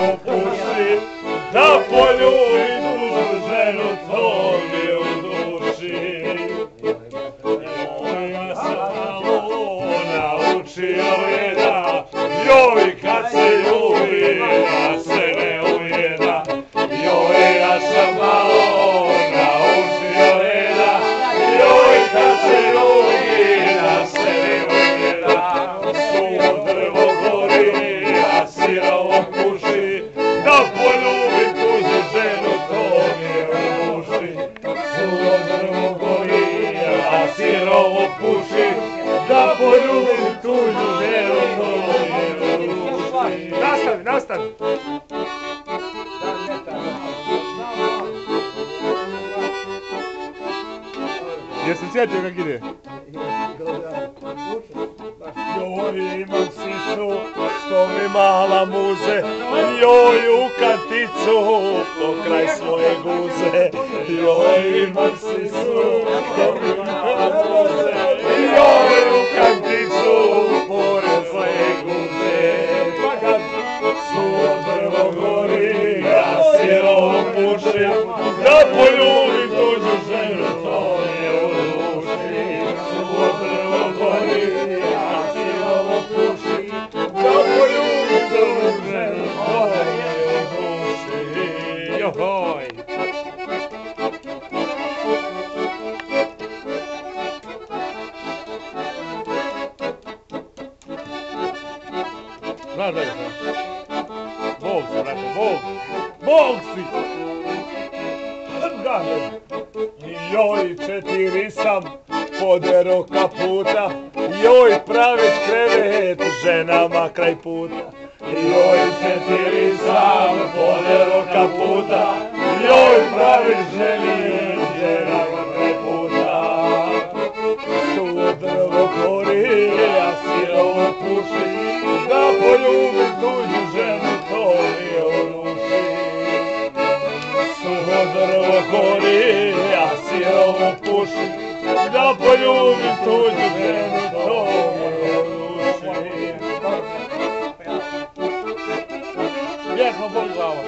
opuši, da poljubi tu ženu tvoju u duši. Ja sam malo naučio je da joj kad se ljubi, da se ne ujeda. Joj, ja sam malo naučio je da joj kad se ljubi, da se ne ujeda. Suvo drvo gori, a sirovo puši, da poljubi tuđu ženu, to mi je u duši. Suvo drvo gori, a sirovo puši, da poljubi tuđu ženu, to mi je u duši. Nastavi, nastavi! Jesi sjetio kak ide? Joj, imam sisu, što mi mala muze, joj u kanticu, pokraj svoje guze. Joj, imam sisu, što mi mala muze, joj u kanticu, pored svoje guze. Suvo drvo gori, a sirovo puši, da poljubim tuđu ženu, to mi je u duši. Suvo drvo gori, a sirovo puši, da poljubim tuđu ženu, to mi je u duši. Johoj! Znaš da je to? Bog si, brate, Bog! Bog si! Joj, 4 sam podero kaputa, joj, praviš krevet ženama kraj puta. Joj, 4 sam podero kaputa, joj, praviš ženama kraj puta. Suvo drvo gori, a sirovo puši, da poljubim tuđu ženu, to mi je u duši. Suvo drvo gori, a sirovo puši, da poljubim tuđu ženu, to mi je u duši. Vječno boli glava.